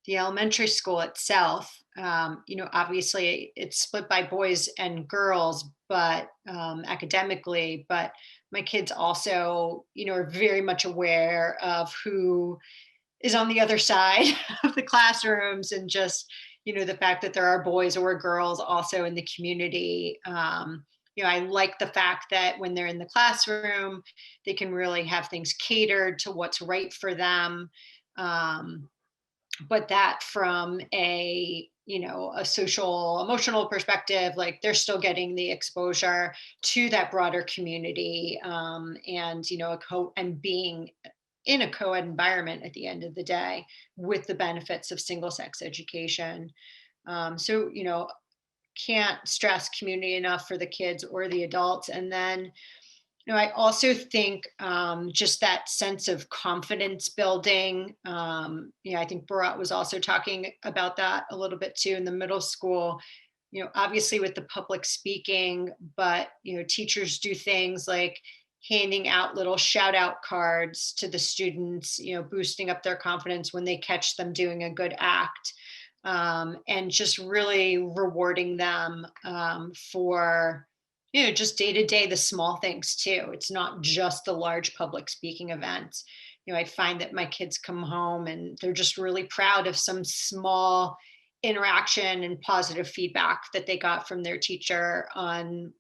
S2: the elementary school itself. Obviously it's split by boys and girls, but academically, but my kids also, are very much aware of who is on the other side of the classrooms, and just, the fact that there are boys or girls also in the community. I like the fact that when they're in the classroom, they can really have things catered to what's right for them. But that from a social emotional perspective, like they're still getting the exposure to that broader community, and and being in a co-ed environment at the end of the day, with the benefits of single sex education. So can't stress community enough for the kids or the adults. And then I also think just that sense of confidence building. I think Bharat was also talking about that a little bit too in the middle school. obviously with the public speaking, but, teachers do things like handing out little shout out cards to the students, boosting up their confidence when they catch them doing a good act, and just really rewarding them for, just day to day, the small things too. It's not just the large public speaking events. I find that my kids come home and they're just really proud of some small interaction and positive feedback that they got from their teacher on,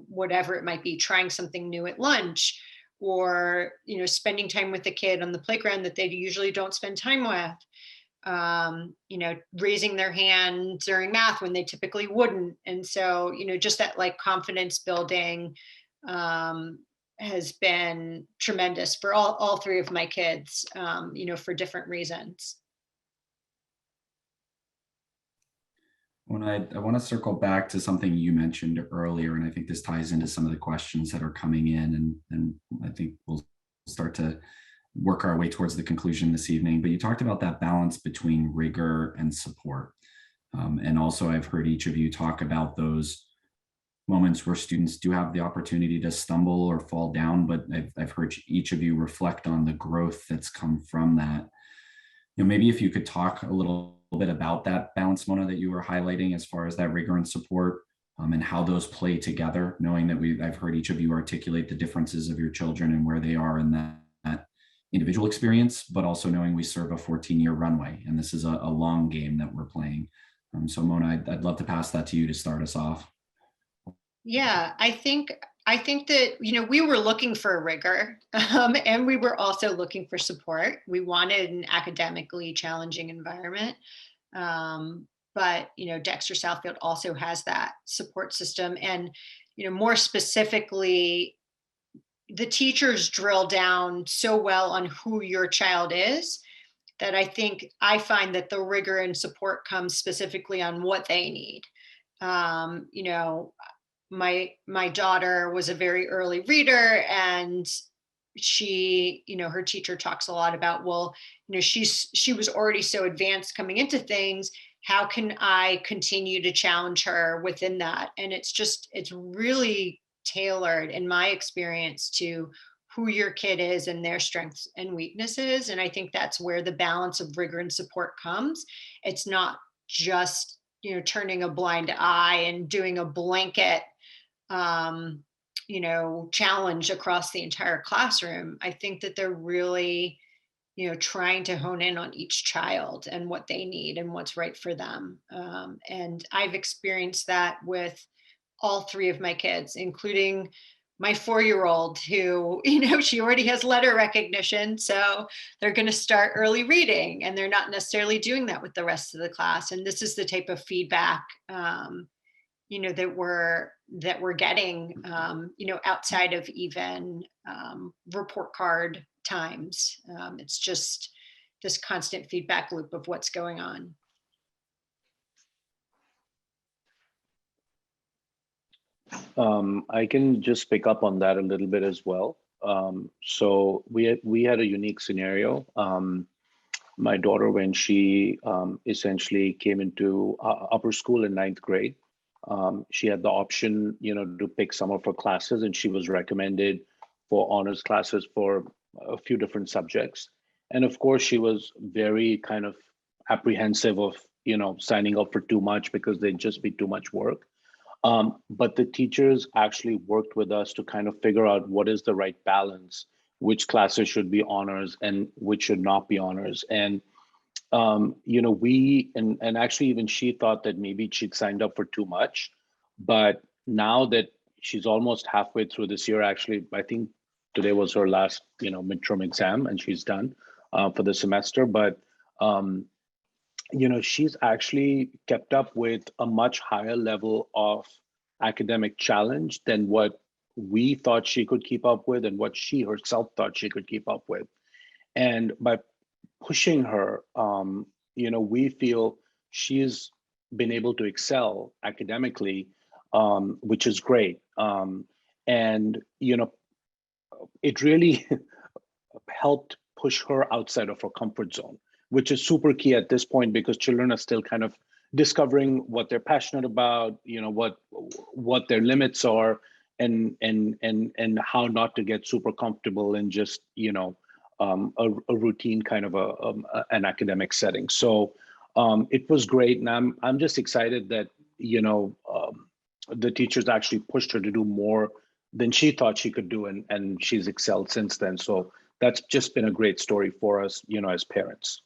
S2: whatever it might be, trying something new at lunch, or, spending time with the kid on the playground that they usually don't spend time with, raising their hand during math when they typically wouldn't. And so, just that like confidence building has been tremendous for all three of my kids, for different reasons.
S1: When I want to circle back to something you mentioned earlier, and I think this ties into some of the questions that are coming in, and I think we'll start to work our way towards the conclusion this evening. But you talked about that balance between rigor and support. And also I've heard each of you talk about those moments where students do have the opportunity to stumble or fall down, but I've heard each of you reflect on the growth that's come from that. Maybe if you could talk a little bit about that balance, Mona, that you were highlighting as far as that rigor and support, and how those play together, knowing that I've heard each of you articulate the differences of your children and where they are in that individual experience, but also knowing we serve a 14-year runway, and this is a long game that we're playing. So Mona, I'd love to pass that to you to start us off.
S2: Yeah, I think that, we were looking for rigor, and we were also looking for support. We wanted an academically challenging environment. But, Dexter Southfield also has that support system. And, more specifically, the teachers drill down so well on who your child is that I find that the rigor and support comes specifically on what they need. My daughter was a very early reader, and she, her teacher talks a lot about, well, she was already so advanced coming into things. How can I continue to challenge her within that? And it's really tailored, in my experience, to who your kid is and their strengths and weaknesses. And I think that's where the balance of rigor and support comes. It's not just, turning a blind eye and doing a blanket challenge across the entire classroom. I think that they're really, trying to hone in on each child and what they need and what's right for them. And I've experienced that with all three of my kids, including my 4-year-old who, she already has letter recognition. So they're going to start early reading, and they're not necessarily doing that with the rest of the class. And this is the type of feedback, that we're getting, outside of even report card times. It's just this constant feedback loop of what's going on.
S3: I can just pick up on that a little bit as well. So we had a unique scenario. My daughter, when she essentially came into upper school in 9th grade, she had the option, to pick some of her classes, and she was recommended for honors classes for a few different subjects. And of course, she was very kind of apprehensive of, signing up for too much because they'd just be too much work. But the teachers actually worked with us to kind of figure out what is the right balance, which classes should be honors and which should not be honors. And and actually even she thought that maybe she'd signed up for too much. But now that she's almost halfway through this year, actually, I think today was her last, midterm exam, and she's done for the semester. But she's actually kept up with a much higher level of academic challenge than what we thought she could keep up with and what she herself thought she could keep up with. And by pushing her, we feel she's been able to excel academically, which is great. And, it really helped push her outside of her comfort zone, which is super key at this point because children are still kind of discovering what they're passionate about, what their limits are, and how not to get super comfortable in just a routine kind of an academic setting. So it was great, and I'm just excited that the teachers actually pushed her to do more than she thought she could do, and she's excelled since then. So that's just been a great story for us, as parents.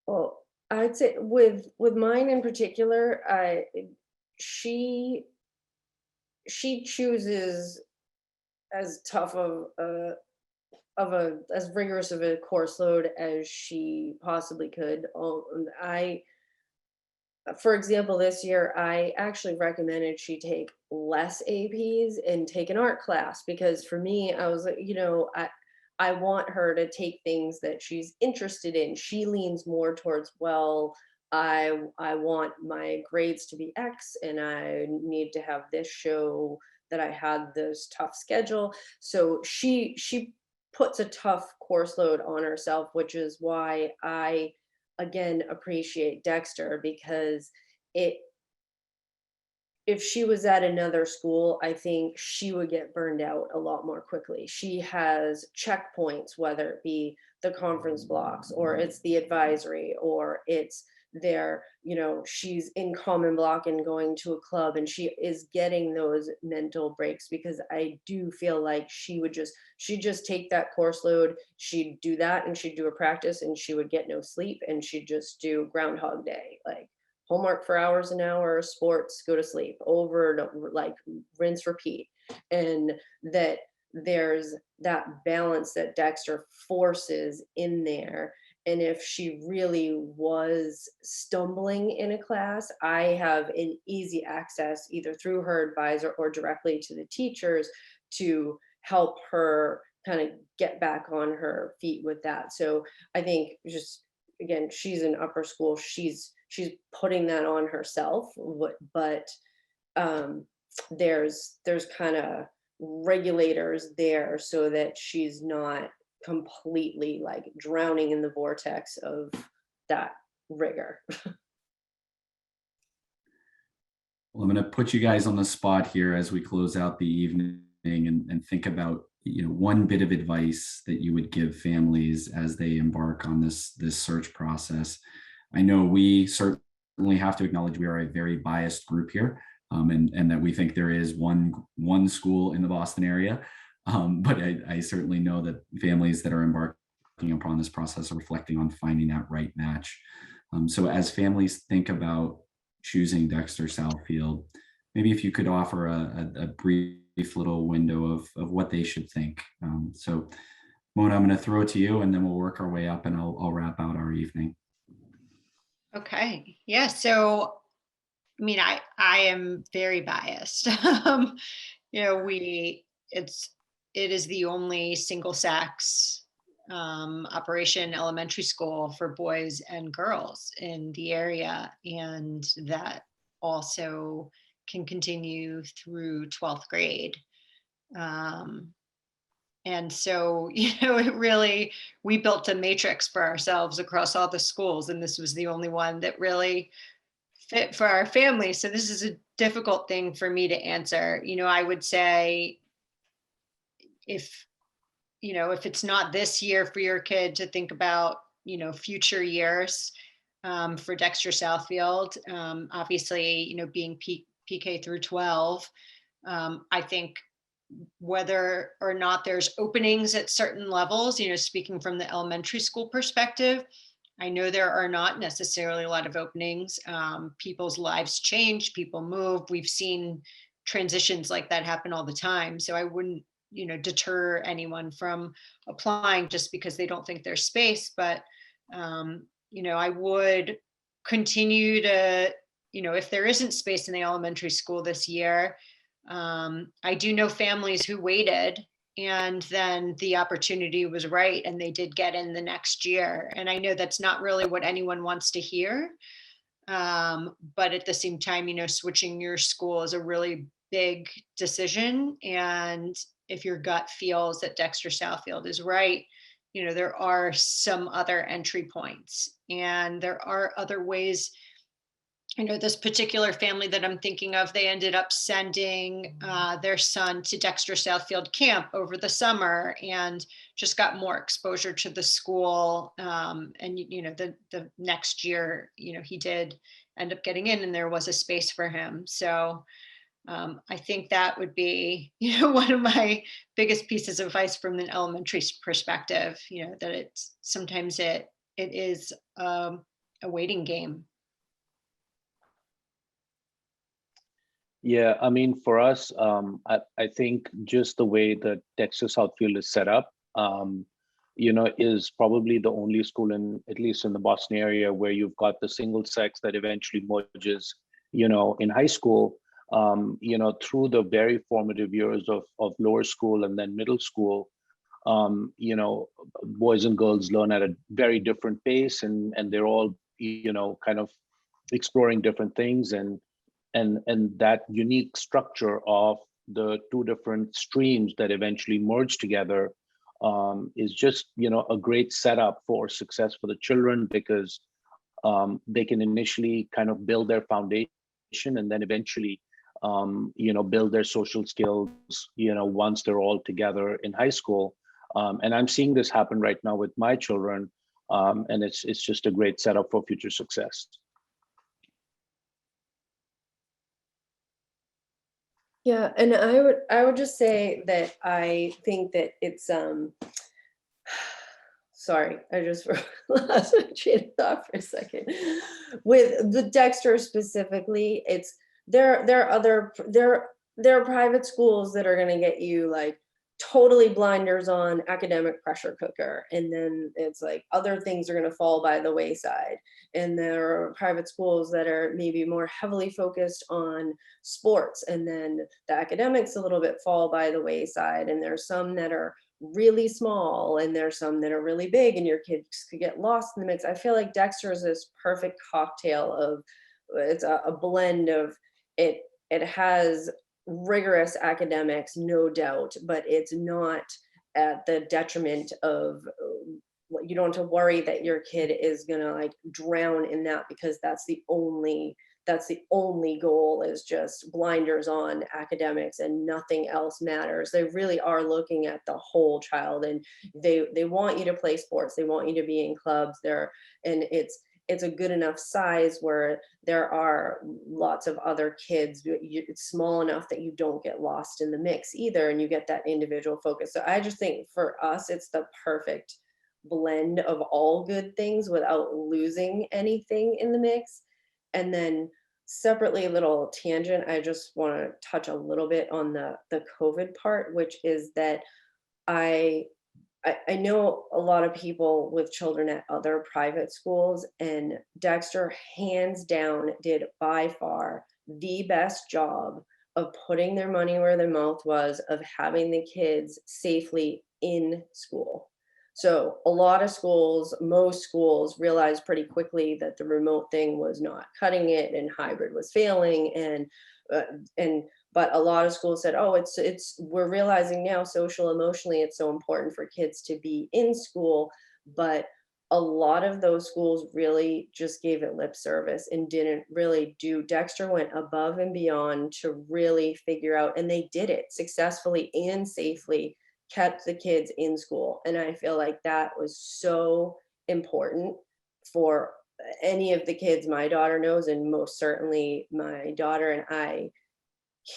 S4: Well, I'd say with mine in particular, she chooses as tough as rigorous of a course load as she possibly could. For example, this year I actually recommended she take less APs and take an art class, because for me, I was like, I want her to take things that she's interested in. She leans more towards, well, I want my grades to be X and I need to have this show that I had this tough schedule. So she puts a tough course load on herself, which is why I again appreciate Dexter, because it if she was at another school, I think she would get burned out a lot more quickly. She has checkpoints, whether it be the conference blocks or it's the advisory or it's she's in common block and going to a club, and she is getting those mental breaks, because I do feel like she'd just take that course load, she'd do that and she'd do a practice and she would get no sleep, and she'd just do Groundhog Day, like homework for hours an hour, sports, go to sleep, over and over, like rinse, repeat. And that there's that balance that Dexter forces in there. And if she really was stumbling in a class, I have an easy access either through her advisor or directly to the teachers to help her kind of get back on her feet with that. So I think just, again, she's in upper school, she's putting that on herself, but there's kind of regulators there so that she's not completely like drowning in the vortex of that rigor.
S1: Well, I'm going to put you guys on the spot here as we close out the evening and think about one bit of advice that you would give families as they embark on this search process. I know we certainly have to acknowledge we are a very biased group here, and that we think there is one school in the Boston area. But I certainly know that families that are embarking upon this process are reflecting on finding that right match. So as families think about choosing Dexter Southfield, maybe if you could offer a brief little window of what they should think. So Mona, I'm going to throw it to you and then we'll work our way up and I'll wrap out our evening.
S2: Okay. Yeah. So, I mean, I am very biased. It is the only single sex operation elementary school for boys and girls in the area, and that also can continue through 12th grade. And so, we built a matrix for ourselves across all the schools, and this was the only one that really fit for our family. So this is a difficult thing for me to answer. I would say if it's not this year for your kid, to think about, future years for Dexter Southfield. Obviously, being PK through 12, I think whether or not there's openings at certain levels, speaking from the elementary school perspective, I know there are not necessarily a lot of openings. People's lives change, people move. We've seen transitions like that happen all the time. So I wouldn't, deter anyone from applying just because they don't think there's space. But, I would continue to, if there isn't space in the elementary school this year, I do know families who waited and then the opportunity was right and they did get in the next year. And I know that's not really what anyone wants to hear. But at the same time, switching your school is a really big decision. And if your gut feels that Dexter Southfield is right, there are some other entry points, and there are other ways. This particular family that I'm thinking of, they ended up sending their son to Dexter Southfield Camp over the summer and just got more exposure to the school. And the next year, he did end up getting in, and there was a space for him. So I think that would be, one of my biggest pieces of advice from an elementary perspective. That it's sometimes it is a waiting game.
S3: Yeah, I mean, for us, I think just the way that Dexter Southfield is set up, is probably the only school at least in the Boston area, where you've got the single sex that eventually merges, in high school, through the very formative years of lower school and then middle school. Boys and girls learn at a very different pace, and they're all, kind of exploring different things, and that unique structure of the two different streams that eventually merge together is just a great setup for success for the children, because they can initially kind of build their foundation, and then eventually build their social skills once they're all together in high school. And I'm seeing this happen right now with my children, and it's just a great setup for future success.
S4: Yeah, and I would just say that I think that it's sorry, I just lost my train of thought for a second. With the Dexter specifically, it's there are private schools that are going to get you like totally blinders on, academic pressure cooker, and then it's like other things are going to fall by the wayside. And there are private schools that are maybe more heavily focused on sports, and then the academics a little bit fall by the wayside. And there's some that are really small, and there's some that are really big, and your kids could get lost in the mix. I feel like Dexter is this perfect cocktail of, it's a blend of it. It has rigorous academics, no doubt, but it's not at the detriment of, you don't have to worry that your kid is gonna like drown in that, because that's the only goal, is just blinders on academics and nothing else matters. They really are looking at the whole child, and they want you to play sports, they want you to be in clubs there, and it's a good enough size where there are lots of other kids. It's small enough that you don't get lost in the mix either, and you get that individual focus. So I just think for us, it's the perfect blend of all good things without losing anything in the mix. And then separately, a little tangent, I just want to touch a little bit on the COVID part, which is that I know a lot of people with children at other private schools, and Dexter hands down did by far the best job of putting their money where their mouth was, of having the kids safely in school. So a lot of schools, most schools, realized pretty quickly that the remote thing was not cutting it, and hybrid was failing, but a lot of schools said, oh, we're realizing now, social emotionally, it's so important for kids to be in school. But a lot of those schools really just gave it lip service and didn't really do. Dexter went above and beyond to really figure out, and they did it successfully and safely, kept the kids in school. And I feel like that was so important for any of the kids my daughter knows, and most certainly my daughter. And I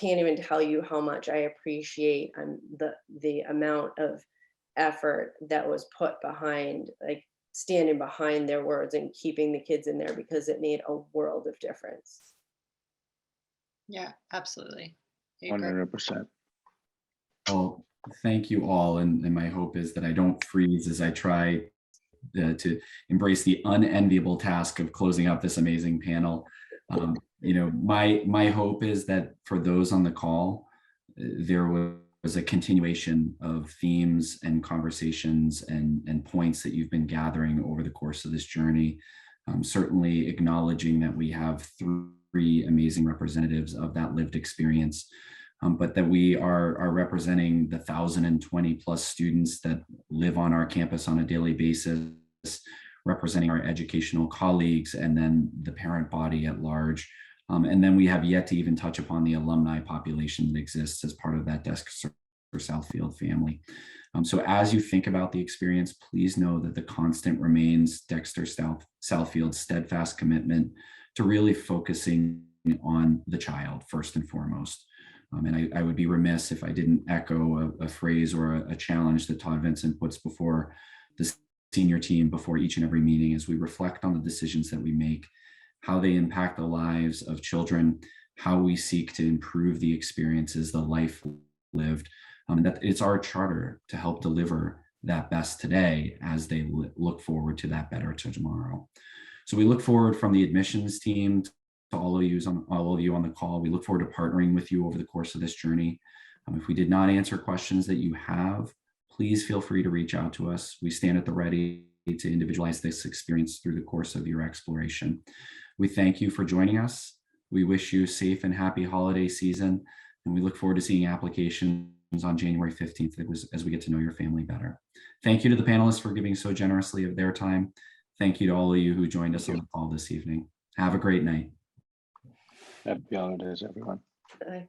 S4: can't even tell you how much I appreciate the amount of effort that was put behind, like standing behind their words and keeping the kids in there, because it made a world of difference.
S2: Yeah, absolutely. I agree.
S3: 100%.
S1: Well, thank you all. And my hope is that I don't freeze as I try to embrace the unenviable task of closing out this amazing panel. My hope is that for those on the call, there was a continuation of themes and conversations and points that you've been gathering over the course of this journey. Certainly acknowledging that we have three amazing representatives of that lived experience. but that we are representing the 1,020 plus students that live on our campus on a daily basis, representing our educational colleagues, and then the parent body at large. And then we have yet to even touch upon the alumni population that exists as part of that Dexter Southfield family. So as you think about the experience, please know that the constant remains Dexter Southfield's steadfast commitment to really focusing on the child first and foremost. And I would be remiss if I didn't echo a phrase or a challenge that Todd Vincent puts before the senior team before each and every meeting as we reflect on the decisions that we make, how they impact the lives of children, how we seek to improve the experiences, the life lived. That it's our charter to help deliver that best today as they look forward to that better tomorrow. So we look forward from the admissions team to all of you on the call. We look forward to partnering with you over the course of this journey. If we did not answer questions that you have, please feel free to reach out to us. We stand at the ready to individualize this experience through the course of your exploration. We thank you for joining us. We wish you a safe and happy holiday season, and we look forward to seeing applications on January 15th as we get to know your family better. Thank you to the panelists for giving so generously of their time. Thank you to all of you who joined us on the call this evening. Have a great night.
S3: Happy holidays, everyone.
S4: Bye.